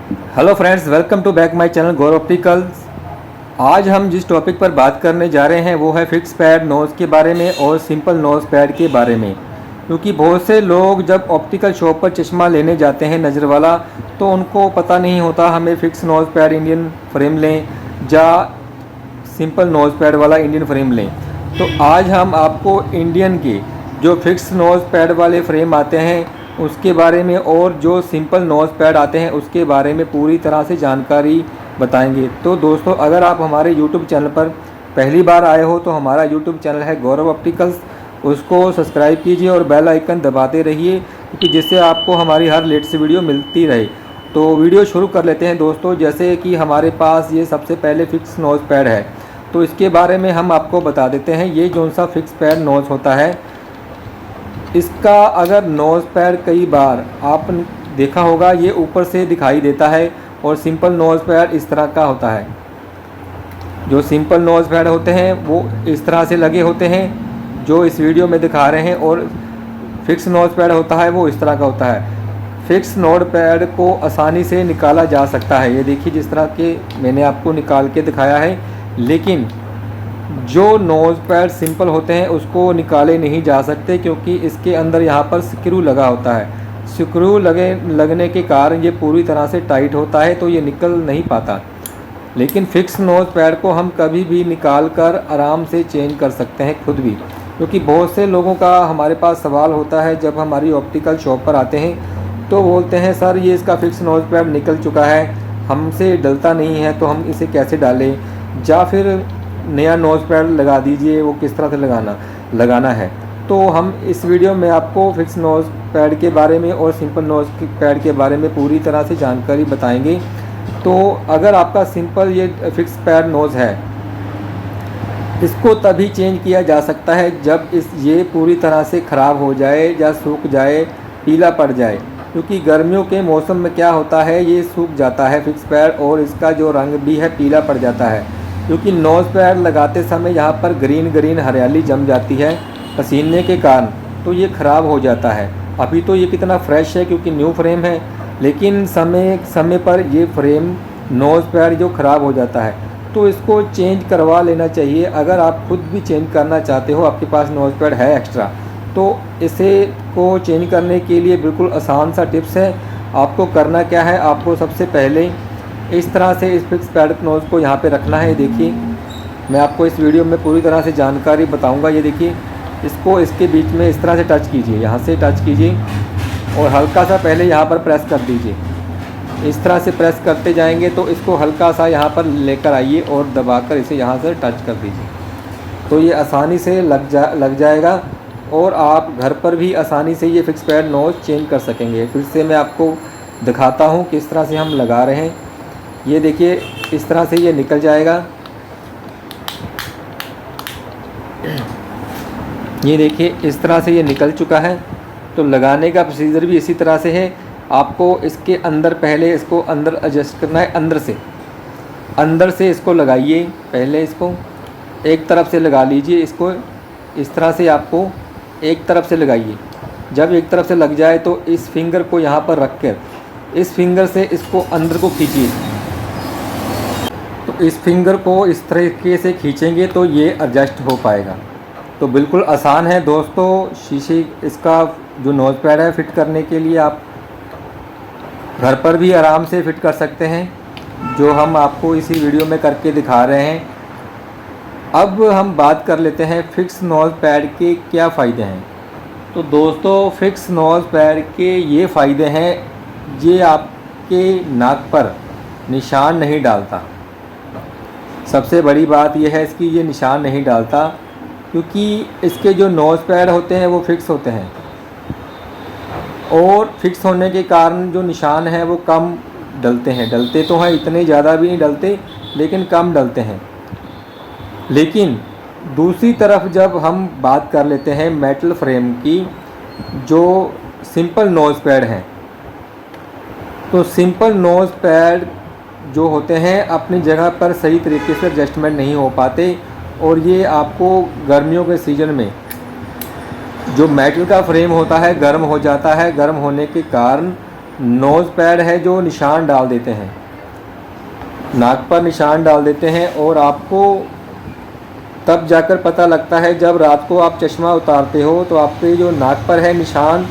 Hello friends, welcome to back my channel Gaurav opticals. आज हम जिस टॉपिक पर बात करने जा रहे हैं वो है फिक्स पैड नोज़ के बारे में और सिंपल नोज़ पैड के बारे में। क्योंकि बहुत से लोग जब ऑप्टिकल शॉप पर चश्मा लेने जाते हैं नज़र वाला, तो उनको पता नहीं होता हमें fix nose pad Indian frame लें या सिंपल नोज़ पैड वाला इंडियन फ्रेम लें। तो आज हम आपको इंडियन के जो फिक्स नोज़ पैड वाले फ्रेम आते हैं उसके बारे में और जो सिंपल नोज़ पैड आते हैं उसके बारे में पूरी तरह से जानकारी बताएंगे। तो दोस्तों, अगर आप हमारे YouTube चैनल पर पहली बार आए हो तो हमारा YouTube चैनल है गौरव ऑप्टिकल्स, उसको सब्सक्राइब कीजिए और बेल आइकन दबाते रहिए, क्योंकि जिससे आपको हमारी हर लेटेस्ट वीडियो मिलती रहे। तो वीडियो शुरू कर लेते हैं दोस्तों। जैसे कि हमारे पास ये सबसे पहले फिक्स नोज़ पैड है, तो इसके बारे में हम आपको बता देते हैं। ये कौन सा फिक्स पैड नोज़ होता है, इसका अगर नोज़ पैड कई बार आपने देखा होगा ये ऊपर से दिखाई देता है और सिंपल नोज़ पैड इस तरह का होता है। जो सिंपल नोज़ पैड होते हैं वो इस तरह से लगे होते हैं जो इस वीडियो में दिखा रहे हैं, और फिक्स नोज़ पैड होता है वो इस तरह का होता है। फिक्स नोज़ पैड को आसानी से निकाला जा सकता है, ये देखिए जिस तरह के मैंने आपको निकाल के दिखाया है। लेकिन जो नोज़ पैड सिंपल होते हैं उसको निकाले नहीं जा सकते, क्योंकि इसके अंदर यहाँ पर स्क्रू लगा होता है। स्क्रू लगने के कारण ये पूरी तरह से टाइट होता है, तो ये निकल नहीं पाता। लेकिन फिक्स नोज़ पैड को हम कभी भी निकाल कर आराम से चेंज कर सकते हैं खुद भी, क्योंकि बहुत से लोगों का हमारे पास सवाल होता है जब हमारी ऑप्टिकल शॉप पर आते हैं तो बोलते हैं सर ये इसका फिक्स नोज़ पैड निकल चुका है, हमसे डलता नहीं है, तो हम इसे कैसे डालें, या फिर नया नोज़ पैड लगा दीजिए, वो किस तरह से लगाना है। तो हम इस वीडियो में आपको फिक्स नोज़ पैड के बारे में और सिंपल नोज़ पैड के बारे में पूरी तरह से जानकारी बताएंगे। तो अगर आपका सिंपल ये फिक्स पैड नोज़ है, इसको तभी चेंज किया जा सकता है जब ये पूरी तरह से ख़राब हो जाए या सूख जाए, पीला पड़ जाए। क्योंकि गर्मियों के मौसम में क्या होता है, ये सूख जाता है फिक्स पैड और इसका जो रंग भी है पीला पड़ जाता है, क्योंकि नोज़ पैड लगाते समय यहाँ पर ग्रीन हरियाली जम जाती है पसीने के कारण, तो ये ख़राब हो जाता है। अभी तो ये कितना फ्रेश है क्योंकि न्यू फ्रेम है, लेकिन समय पर ये फ्रेम नोज़ पैड जो ख़राब हो जाता है, तो इसको चेंज करवा लेना चाहिए। अगर आप खुद भी चेंज करना चाहते हो, आपके पास नोज़ पैड है एक्स्ट्रा, तो इसे को चेंज करने के लिए बिल्कुल आसान सा टिप्स है। आपको करना क्या है, आपको सबसे पहले इस तरह से इस फिक्स पैड नोज़ को यहाँ पे रखना है। देखिए मैं आपको इस वीडियो में पूरी तरह से जानकारी बताऊँगा। ये देखिए, इसको इसके बीच में इस तरह से टच कीजिए, यहाँ से टच कीजिए और हल्का सा पहले यहाँ पर प्रेस कर दीजिए। इस तरह से प्रेस करते जाएंगे तो इसको हल्का सा यहाँ पर लेकर आइए और दबाकर इसे यहाँ से टच कर दीजिए, तो ये आसानी से लग जाएगा और आप घर पर भी आसानी से ये फिक्स पैड नोज़ चेंज कर सकेंगे। फिर से मैं आपको दिखाता हूँ किस तरह से हम लगा रहे हैं। ये देखिए इस तरह से ये निकल जाएगा। ये देखिए इस तरह से ये निकल चुका है। तो लगाने का प्रोसीजर भी इसी तरह से है। आपको इसके अंदर पहले इसको अंदर एडजस्ट करना है, अंदर से इसको लगाइए। पहले इसको एक तरफ से लगा लीजिए, इसको इस तरह से आपको एक तरफ से लगाइए। जब एक तरफ से लग जाए तो इस फिंगर को यहाँ पर रख कर इस फिंगर से इसको अंदर को खींचिए। तो इस फिंगर को इस तरीके से खींचेंगे तो ये एडजस्ट हो पाएगा। तो बिल्कुल आसान है दोस्तों। शीशे इसका जो नोज़ पैड है फिट करने के लिए आप घर पर भी आराम से फिट कर सकते हैं, जो हम आपको इसी वीडियो में करके दिखा रहे हैं। अब हम बात कर लेते हैं फिक्स नोज़ पैड के क्या फ़ायदे हैं। तो दोस्तों, फिक्स नोज़ पैड के ये फ़ायदे हैं, ये आपके नाक पर निशान नहीं डालता। सबसे बड़ी बात यह है इसकी, ये निशान नहीं डालता, क्योंकि इसके जो नोज़ पैड होते हैं वो फिक्स होते हैं, और फिक्स होने के कारण जो निशान है वो कम डलते हैं। डलते तो हैं, इतने ज़्यादा भी नहीं डलते, लेकिन कम डलते हैं। लेकिन दूसरी तरफ जब हम बात कर लेते हैं मेटल फ्रेम की, जो सिंपल नोज़ पैड हैं, तो सिंपल नोज़ पैड जो होते हैं अपनी जगह पर सही तरीके से एडजस्टमेंट नहीं हो पाते, और ये आपको गर्मियों के सीज़न में जो मेटल का फ्रेम होता है गर्म हो जाता है। गर्म होने के कारण नोज़ पैड है जो निशान डाल देते हैं, नाक पर निशान डाल देते हैं, और आपको तब जाकर पता लगता है जब रात को आप चश्मा उतारते हो तो आपके जो नाक पर है निशान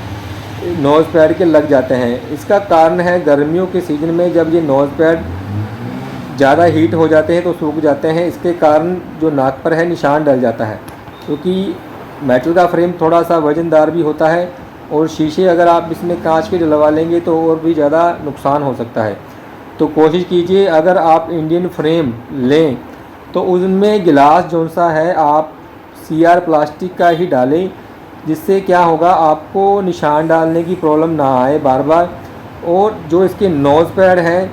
नोज़ पैड के लग जाते हैं। इसका कारण है गर्मियों के सीज़न में जब ये नोज़ पैड ज़्यादा हीट हो जाते हैं तो सूख जाते हैं, इसके कारण जो नाक पर है निशान डल जाता है। क्योंकि मेटल का फ्रेम थोड़ा सा वज़नदार भी होता है, और शीशे अगर आप इसमें कांच के डलवा लेंगे तो और भी ज़्यादा नुकसान हो सकता है। तो कोशिश कीजिए अगर आप इंडियन फ्रेम लें तो उसमें गिलास जौन सा है आप CR प्लास्टिक का ही डालें, जिससे क्या होगा आपको निशान डालने की प्रॉब्लम ना आए बार बार, और जो इसके नोज़ पैड हैं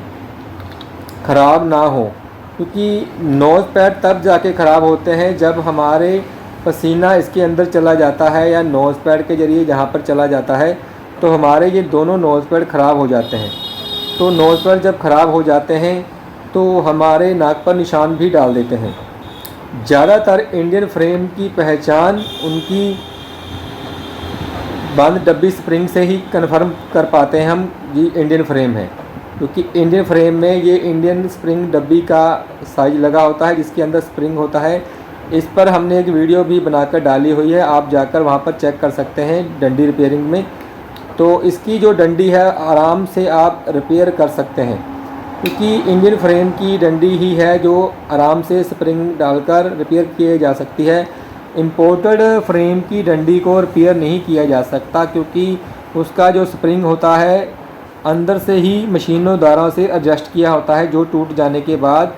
ख़राब ना हो। क्योंकि नोज़ पैड तब जाके ख़राब होते हैं जब हमारे पसीना इसके अंदर चला जाता है या नोज़ पैड के ज़रिए जहाँ पर चला जाता है, तो हमारे ये दोनों नोज़ पैड ख़राब हो जाते हैं। तो नोज़ पैड जब ख़राब हो जाते हैं तो हमारे नाक पर निशान भी डाल देते हैं। ज़्यादातर इंडियन फ्रेम की पहचान उनकी बंद डब्बी स्प्रिंग से ही कन्फर्म कर पाते हैं हम ये इंडियन फ्रेम है, क्योंकि इंडियन फ्रेम में ये इंडियन स्प्रिंग डब्बी का साइज लगा होता है जिसके अंदर स्प्रिंग होता है। इस पर हमने एक वीडियो भी बनाकर डाली हुई है, आप जाकर वहाँ पर चेक कर सकते हैं डंडी रिपेयरिंग में। तो इसकी जो डंडी है आराम से आप रिपेयर कर सकते हैं, क्योंकि इंडियन फ्रेम की डंडी ही है जो आराम से स्प्रिंग डालकर रिपेयर किए जा सकती है। इम्पोर्टेड फ्रेम की डंडी को रिपेयर नहीं किया जा सकता, क्योंकि उसका जो स्प्रिंग होता है अंदर से ही मशीनों द्वारा से एडजस्ट किया होता है, जो टूट जाने के बाद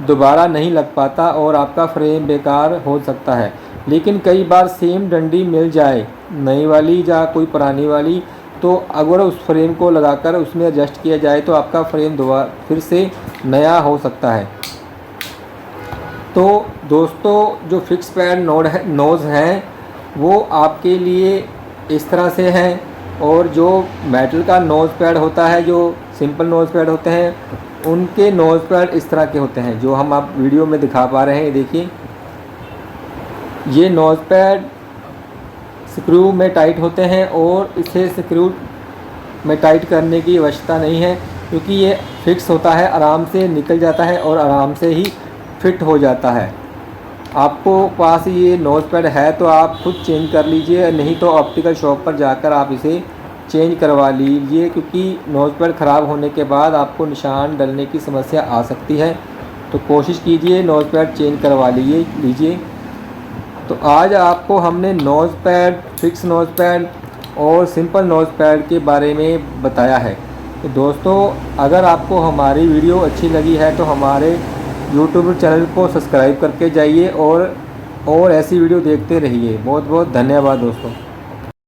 दोबारा नहीं लग पाता और आपका फ्रेम बेकार हो सकता है। लेकिन कई बार सेम डंडी मिल जाए नई वाली या कोई पुरानी वाली, तो अगर उस फ्रेम को लगाकर उसमें एडजस्ट किया जाए तो आपका फ्रेम दोबारा फिर से नया हो सकता है। तो दोस्तों जो फिक्स पैड नोज़ हैं वो आपके लिए इस तरह से हैं, और जो मेटल का नोज़ पैड होता है जो सिंपल नोज़ पैड होते हैं उनके नोज़ पैड इस तरह के होते हैं जो हम आप वीडियो में दिखा पा रहे हैं। देखिए ये नोज़ पैड स्क्रू में टाइट होते हैं, और इसे स्क्रू में टाइट करने की आवश्यकता नहीं है, क्योंकि ये फिक्स होता है, आराम से निकल जाता है और आराम से ही फिट हो जाता है। आपको पास ये नोज़ पैड है तो आप खुद चेंज कर लीजिए, नहीं तो ऑप्टिकल शॉप पर जाकर आप इसे चेंज करवा लीजिए, क्योंकि नोज़ पैड ख़राब होने के बाद आपको निशान डलने की समस्या आ सकती है। तो कोशिश कीजिए नोज़ पैड चेंज करवा लीजिए। तो आज आपको हमने nose pad, fix nose pad और सिंपल नोज़ पैड के बारे में बताया है। तो दोस्तों अगर आपको हमारी वीडियो अच्छी लगी है तो हमारे YouTube चैनल को सब्सक्राइब करके जाइए और ऐसी वीडियो देखते रहिए। बहुत बहुत धन्यवाद दोस्तों।